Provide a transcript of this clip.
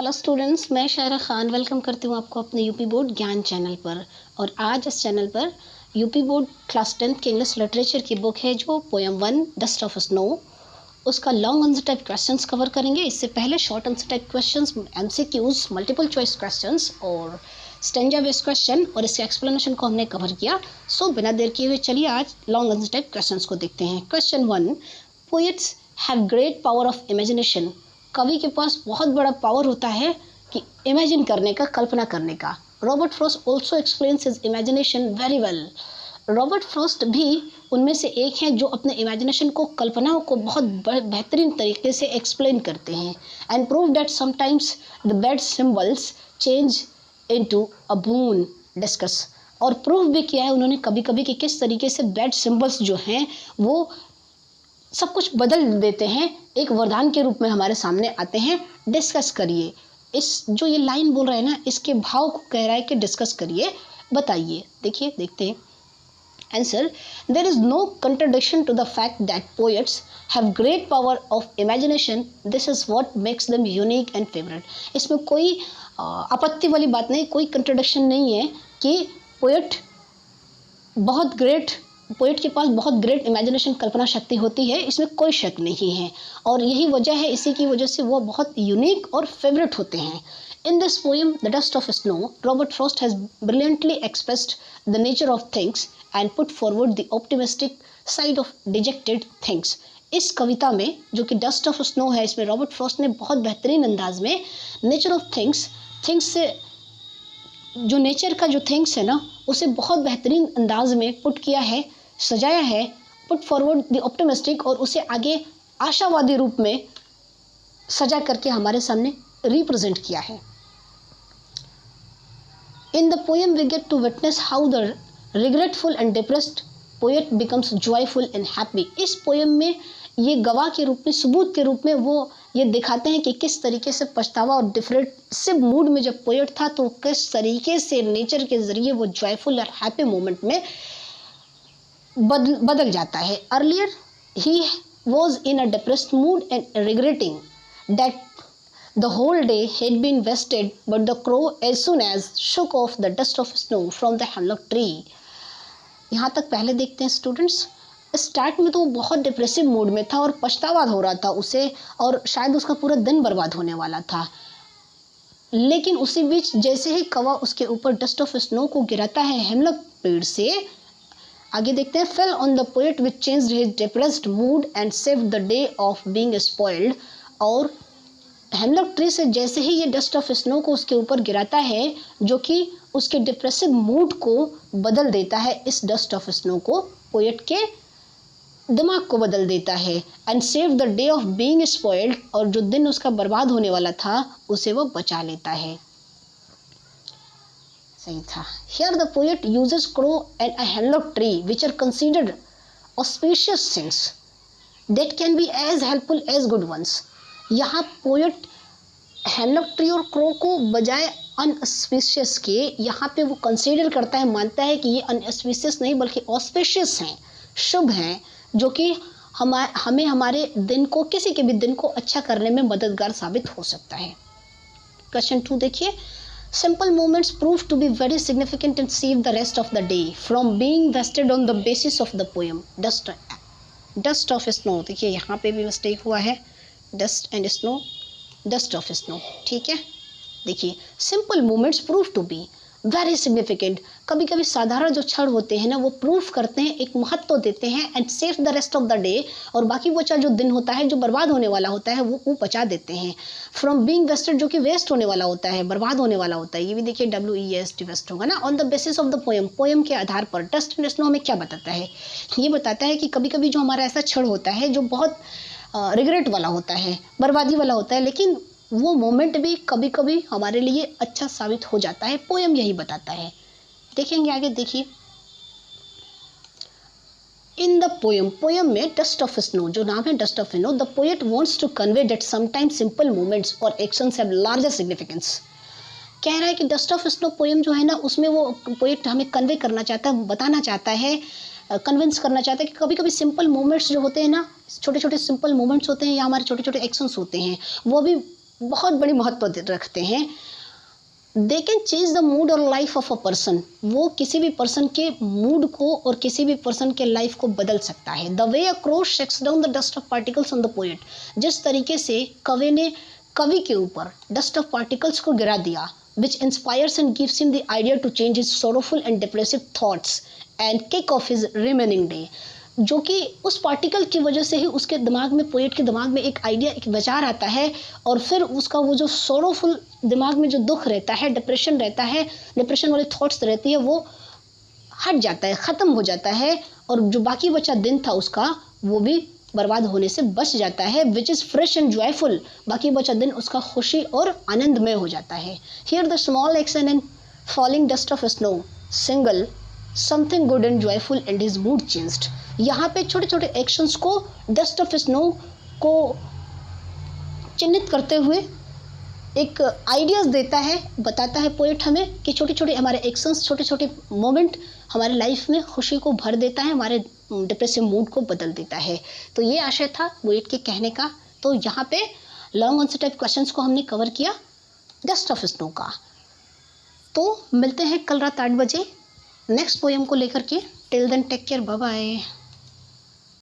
Hello students, मैं शायरा Khan welcome करती हूँ आपको अपने यूपी बोर्ड ज्ञान चैनल पर। और आज इस चैनल पर यूपी बोर्ड क्लास 10th की इंग्लिश लिटरेचर की बुक है जो पोएम 1 डस्ट ऑफ स्नो, उसका long answer type questions cover करेंगे। इससे पहले short answer type questions, MCQs, multiple choice questions और स्टेंजा बेस्ड क्वेश्चन और इसके एक्सप्लेनेशन को हमने कवर किया। सो बिना देर किए हुए चलिए आज लॉन्ग आंसर टाइप क्वेश्चंस को देखते हैं। Question 1, poets have great power of imagination. कवि के पास बहुत बड़ा पावर होता है कि इमेजिन करने का, कल्पना करने का। Robert Frost also explains his imagination very well. Robert Frost भी उनमें से एक हैं जो अपने इमेजिनेशन को, कल्पनाओं को बहुत बेहतरीन तरीके से एक्सप्लेन करते हैं। And prove that sometimes the bad symbols change into a boon. Discuss. और प्रूव भी किया है उन्होंने कभी कभी कि किस तरीके से बैड सिम्बल्स जो हैं वो सब कुछ बदल देते हैं, एक वरदान के रूप में हमारे सामने आते हैं। डिस्कस करिए। इस जो ये लाइन बोल रहे हैं ना, इसके भाव को कह रहा है कि डिस्कस करिए, बताइए। देखिए, देखते हैं answer. There is no contradiction to the fact that poets have great power of imagination. This is what makes them unique and favourite. इसमें कोई आपत्ति वाली बात नहीं, कोई कंट्रडिक्शन नहीं है कि पोएट के पास बहुत ग्रेट इमेजिनेशन, कल्पना शक्ति होती है, इसमें कोई शक नहीं है। और यही वजह है, इसी की वजह से वो बहुत यूनिक और फेवरेट होते हैं। In this poem the dust of snow, Robert Frost has brilliantly expressed the nature of things and put forward the optimistic side of dejected things. इस कविता में जो कि डस्ट ऑफ स्नो है, इसमें रॉबर्ट फ्रॉस्ट ने बहुत बेहतरीन अंदाज में नेचर ऑफ थिंग्स से जो नेचर का जो थिंग्स है ना, उसे बहुत बेहतरीन अंदाज में पुट किया है, सजाया है। पुट फॉरवर्ड द ऑप्टिमिस्टिक, और उसे आगे आशावादी रूप में सजा करके हमारे सामने रिप्रेजेंट किया है। In the poem we get to witness how the regretful and depressed poet becomes joyful and happy. इस पोएम में ये गवाह के रूप में, सबूत के रूप में वो ये दिखाते हैं कि किस तरीके से पछतावा और डिप्रेसिव मूड में जब पोएट था तो किस तरीके से नेचर के जरिए वो जॉयफुल और हैप्पी मोमेंट में बदल जाता है। Earlier he was in a depressed mood and regretting that the whole day had been wasted, but the crow as soon as shook off the dust of snow from the hemlock tree। यहाँ तक पहले देखते हैं students. Start में तो वो बहुत depressive mood में था और पछतावा हो रहा था उसे, और शायद उसका पूरा दिन बर्बाद होने वाला था। लेकिन उसी बीच जैसे ही कौवा उसके ऊपर डस्ट ऑफ स्नो को गिराता है हेमलॉक पेड़ से, आगे देखते हैं। Fell on the poet which changed his depressed mood and saved the day of being spoiled. और हेमलॉक ट्री से जैसे ही ये डस्ट ऑफ स्नो को उसके ऊपर गिराता है, जो कि उसके डिप्रेसिव मूड को बदल देता है, इस डस्ट ऑफ स्नो को, पोएट के दिमाग को बदल देता है। And save the day of being spoiled, और जो दिन उसका बर्बाद होने वाला था उसे वो बचा लेता है। सही था। Here the poet uses crow and a hemlock tree which are considered auspicious things that can be as helpful as good ones। यहाँ पोएट हेमलॉक ट्री और क्रो को बजाय अनऑस्पिशियस के यहाँ पे वो कंसीडर करता है, मानता है कि ये अनऑस्पिशियस नहीं बल्कि ऑस्पिशियस हैं, शुभ हैं, जो कि हमें हमारे दिन को, किसी के भी दिन को अच्छा करने में मददगार साबित हो सकता है। क्वेश्चन 2 देखिए। Simple moments prove to be very significant and save the rest of the day from being vested on the basis of the poem dust of snow। देखिए यहाँ पे भी मिस्टेक हुआ है, dust and snow, dust of snow, ठीक है। देखिए, simple moments prove to be very significant, कभी कभी साधारण जो क्षण होते हैं ना, वो प्रूफ करते हैं, एक महत्व देते हैं। And save the rest of the day, और बाकी बचा जो दिन होता है, जो बर्बाद होने वाला होता है, वो बचा देते हैं। फ्रॉम बीइंग वेस्टेड, जो कि वेस्ट होने वाला होता है, बर्बाद होने वाला होता है, ये भी देखिए WEST वेस्ट होगा ना। On the basis of the poem, poem के आधार पर। डस्ट एंड स्नो हमें क्या बताता है? ये बताता है कि कभी कभी जो हमारा ऐसा क्षण होता है जो बहुत रिग्रेट वाला होता है, बर्बादी वाला होता है, लेकिन वो मोमेंट भी कभी कभी हमारे लिए अच्छा साबित हो जाता है। पोएम यही बताता है। देखेंगे आगे, देखिए। इन द पोएम में डस्ट ऑफ स्नो, जो नाम है dust of snow, the poet wants to convey that sometimes simple moments और एक्शंस हैव लार्जर सिग्निफिकेंस। कह रहा है कि डस्ट ऑफ स्नो पोएम जो है ना, उसमें वो पोएट हमें कन्वे करना चाहता है, बताना चाहता है, कन्विंस करना चाहता है कि कभी कभी सिंपल मोमेंट्स जो होते हैं ना, छोटे छोटे सिंपल मोमेंट्स होते हैं या हमारे छोटे छोटे एक्शंस होते हैं, वो भी बहुत बड़ी महत्व रखते हैं। They can change the mood और लाइफ ऑफ अ पर्सन, वो किसी भी पर्सन के मूड को और किसी भी पर्सन के लाइफ को बदल सकता है। The way a crow shakes down the dust of particles on the poet, जिस तरीके से कवि ने कवि के ऊपर डस्ट ऑफ पार्टिकल्स को गिरा दिया, which inspires and gives him the idea to change his sorrowful and depressive thoughts and kick off his remaining day, जो कि उस पार्टिकल की वजह से ही उसके दिमाग में, पोएट के दिमाग में एक आइडिया, एक विचार आता है, और फिर उसका वो जो सोरोफुल दिमाग में जो दुख रहता है, डिप्रेशन रहता है, डिप्रेशन वाली थॉट्स रहती है, वो हट जाता है, ख़त्म हो जाता है, और जो बाकी बचा दिन था उसका, वो भी बर्बाद होने से बच जाता है। Which is fresh and joyful, बाकी बचा दिन उसका खुशी और आनंदमय हो जाता है। Here the small action and falling dust of snow single something good and joyful and his mood changed. यहाँ पे छोटे छोटे एक्शंस को, डस्ट ऑफ स्नो को चिन्हित करते हुए एक आइडियाज़ देता है, बताता है पोएट हमें कि छोटे छोटे हमारे एक्शंस, छोटे छोटे मोमेंट हमारे लाइफ में खुशी को भर देता है, हमारे डिप्रेसिव मूड को बदल देता है। तो ये आशय था पोएट के कहने का। तो यहाँ पे लॉन्ग आंसर टाइप क्वेश्चंस को हमने कवर किया डस्ट ऑफ स्नो का। तो मिलते हैं कल रात 8 बजे नेक्स्ट पोएम को लेकर के। Till then take care, bye bye.